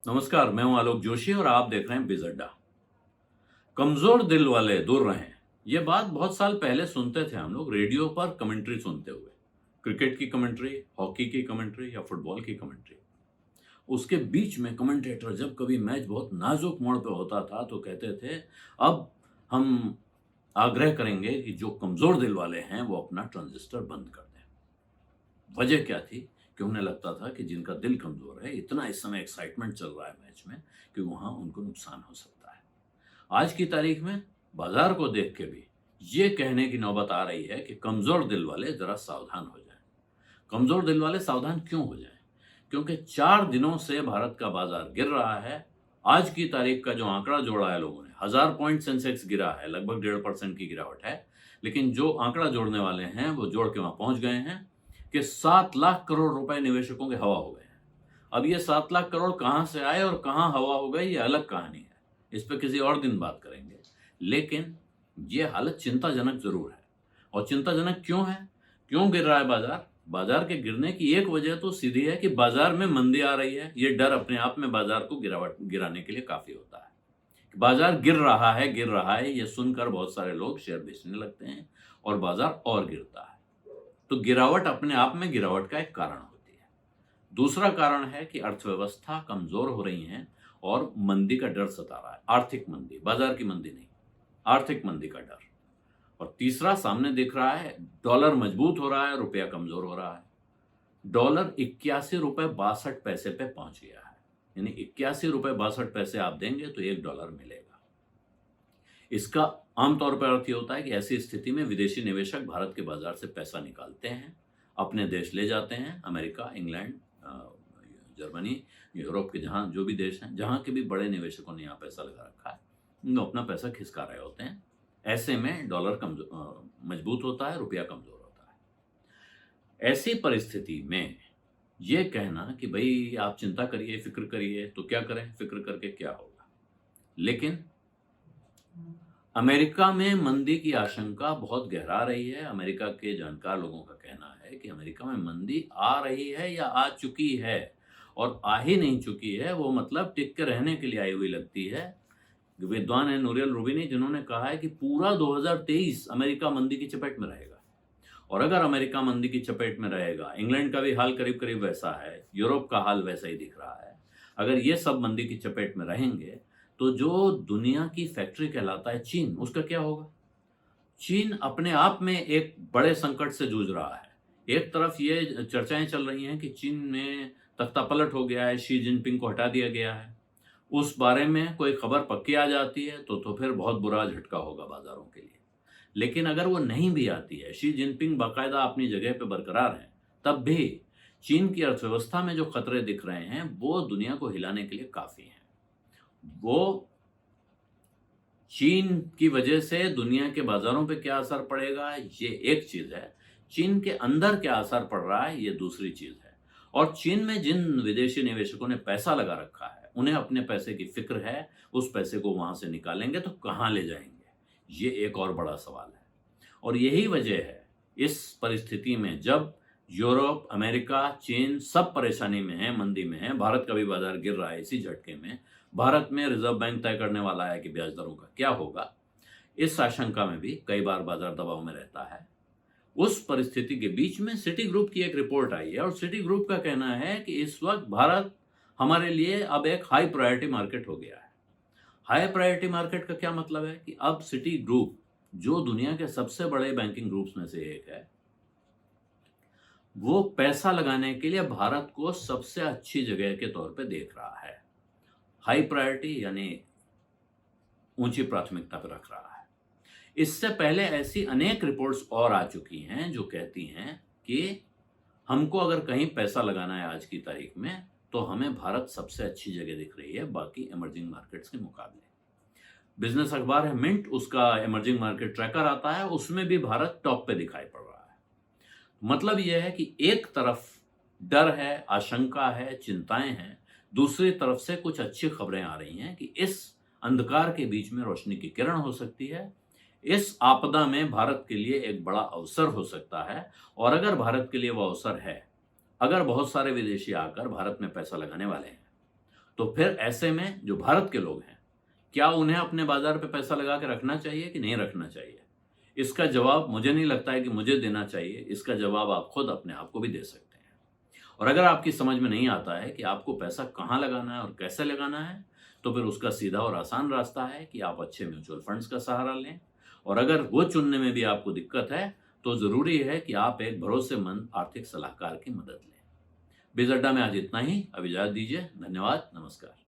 नमस्कार, मैं हूं आलोक जोशी और आप देख रहे हैं बिज अड्डा। कमजोर दिल वाले दूर रहें। ये बात बहुत साल पहले सुनते थे हम लोग रेडियो पर कमेंट्री सुनते हुए। क्रिकेट की कमेंट्री, हॉकी की कमेंट्री या फुटबॉल की कमेंट्री। उसके बीच में कमेंटेटर जब कभी मैच बहुत नाजुक मोड़ पे होता था तो कहते थे, अब हम आग्रह करेंगे कि जो कमजोर दिल वाले हैं वो अपना ट्रांजिस्टर बंद कर दें। वजह क्या थी कि उन्हें लगता था कि जिनका दिल कमजोर है, इतना इस समय एक्साइटमेंट चल रहा है मैच में कि वहां उनको नुकसान हो सकता है। आज की तारीख में बाजार को देख के भी ये कहने की नौबत आ रही है कि कमजोर दिल वाले जरा सावधान हो जाएं। कमजोर दिल वाले सावधान क्यों हो जाएं? क्योंकि 4 दिनों से भारत का बाजार गिर रहा है। आज की तारीख का जो आंकड़ा जोड़ा है लोगों ने, 1000 पॉइंट सेंसेक्स गिरा है, लगभग 1.5% की गिरावट है। लेकिन जो आंकड़ा जोड़ने वाले हैं वो जोड़ के वहां पहुंच गए हैं कि 7 लाख करोड़ रुपए निवेशकों के हवा हो गए हैं। अब ये 7 लाख करोड़ कहां से आए और कहां हवा हो गई, ये अलग कहानी है। इस पे किसी और दिन बात करेंगे। लेकिन ये हालत चिंताजनक जरूर है। और चिंताजनक क्यों है? क्यों गिर रहा है बाजार? बाजार के गिरने की एक वजह तो सीधी है कि बाजार में मंदी आ रही है। ये डर अपने आप में बाजार को गिराने के लिए काफी होता है। बाजार गिर रहा है, ये सुनकर बहुत सारे लोग शेयर बेचने लगते हैं और बाजार और गिरता है। तो गिरावट अपने आप में गिरावट का एक कारण होती है। दूसरा कारण है कि अर्थव्यवस्था कमजोर हो रही है और मंदी का डर सता रहा है। आर्थिक मंदी, बाजार की मंदी नहीं, आर्थिक मंदी का डर। और तीसरा सामने दिख रहा है, डॉलर मजबूत हो रहा है, रुपया कमजोर हो रहा है। डॉलर 81 रुपए 62 पैसे पे पहुंच गया है। यानी 81 रुपए 62 पैसे आप देंगे तो $1 मिलेगा। इसका आमतौर पर अर्थ ये होता है कि ऐसी स्थिति में विदेशी निवेशक भारत के बाजार से पैसा निकालते हैं, अपने देश ले जाते हैं। अमेरिका, इंग्लैंड, जर्मनी, यूरोप के जहां जो भी देश हैं, जहां के भी बड़े निवेशकों ने यहाँ पैसा लगा रखा है, वो अपना पैसा खिसका रहे होते हैं। ऐसे में डॉलर मजबूत होता है, रुपया कमजोर होता है। ऐसी परिस्थिति में ये कहना कि भाई आप चिंता करिए, फिक्र करिए, तो क्या करें, फिक्र करके क्या होगा? लेकिन अमेरिका में मंदी की आशंका बहुत गहरा रही है। अमेरिका के जानकार लोगों का कहना है कि अमेरिका में मंदी आ रही है या आ चुकी है, और आ ही नहीं चुकी है, वो मतलब टिक के रहने के लिए आई हुई लगती है। विद्वान है नूरियल रूबिनी, जिन्होंने कहा है कि पूरा 2023 अमेरिका मंदी की चपेट में रहेगा। और अगर अमेरिका मंदी की चपेट में रहेगा, इंग्लैंड का भी हाल करीब करीब वैसा है, यूरोप का हाल वैसा ही दिख रहा है। अगर ये सब मंदी की चपेट में रहेंगे तो जो दुनिया की फैक्ट्री कहलाता है चीन, उसका क्या होगा? चीन अपने आप में एक बड़े संकट से जूझ रहा है। एक तरफ ये चर्चाएं चल रही हैं कि चीन में तख्ता पलट हो गया है, शी जिनपिंग को हटा दिया गया है। उस बारे में कोई खबर पक्की आ जाती है तो फिर बहुत बुरा झटका होगा बाजारों के लिए। लेकिन अगर वो नहीं भी आती है, शी जिनपिंग बाकायदा अपनी जगह पे बरकरार हैं, तब भी चीन की अर्थव्यवस्था में जो खतरे दिख रहे हैं वो दुनिया को हिलाने के लिए काफी हैं। वो चीन की वजह से दुनिया के बाजारों पे क्या असर पड़ेगा, ये एक चीज है। चीन के अंदर क्या असर पड़ रहा है, ये दूसरी चीज है। और चीन में जिन विदेशी निवेशकों ने पैसा लगा रखा है, उन्हें अपने पैसे की फिक्र है। उस पैसे को वहां से निकालेंगे तो कहां ले जाएंगे, ये एक और बड़ा सवाल है। और यही वजह है, इस परिस्थिति में जब यूरोप, अमेरिका, चीन सब परेशानी में है, मंदी में है, भारत का भी बाजार गिर रहा है, इसी झटके में भारत में रिजर्व बैंक तय करने वाला है कि ब्याज दरों का क्या होगा। इस आशंका में भी कई बार बाजार दबाव में रहता है। उस परिस्थिति के बीच में सिटी ग्रुप की एक रिपोर्ट आई है और सिटी ग्रुप का कहना है कि इस वक्त भारत हमारे लिए अब एक हाई प्रायोरिटी मार्केट हो गया है। हाई प्रायोरिटी मार्केट का क्या मतलब है कि अब सिटी ग्रुप, जो दुनिया के सबसे बड़े बैंकिंग ग्रुप्स में से एक है, वो पैसा लगाने के लिए भारत को सबसे अच्छी जगह के तौर पे देख रहा है। हाई प्रायोरिटी यानी ऊंची प्राथमिकता पर रख रहा है। इससे पहले ऐसी अनेक रिपोर्ट्स और आ चुकी हैं जो कहती हैं कि हमको अगर कहीं पैसा लगाना है आज की तारीख में, तो हमें भारत सबसे अच्छी जगह दिख रही है बाकी इमर्जिंग मार्केट्स के मुकाबले। बिजनेस अखबार है मिंट, उसका इमर्जिंग मार्केट ट्रैकर आता है, उसमें भी भारत टॉप पे दिखाई पड़ रहा है। मतलब यह है कि एक तरफ डर है, आशंका है, चिंताएं हैं, दूसरी तरफ से कुछ अच्छी खबरें आ रही हैं कि इस अंधकार के बीच में रोशनी की किरण हो सकती है। इस आपदा में भारत के लिए एक बड़ा अवसर हो सकता है। और अगर भारत के लिए वो अवसर है, अगर बहुत सारे विदेशी आकर भारत में पैसा लगाने वाले हैं, तो फिर ऐसे में जो भारत के लोग हैं, क्या उन्हें अपने बाजार पे पैसा लगा के रखना चाहिए कि नहीं रखना चाहिए? इसका जवाब मुझे नहीं लगता है कि मुझे देना चाहिए। इसका जवाब आप खुद अपने आप को भी दे सकते हैं। और अगर आपकी समझ में नहीं आता है कि आपको पैसा कहाँ लगाना है और कैसे लगाना है, तो फिर उसका सीधा और आसान रास्ता है कि आप अच्छे म्यूचुअल फंड्स का सहारा लें। और अगर वो चुनने में भी आपको दिक्कत है, तो ज़रूरी है कि आप एक भरोसेमंद आर्थिक सलाहकार की मदद लें। बिज़अड्डा में आज इतना ही। अब इजाज़त दीजिए। धन्यवाद। नमस्कार।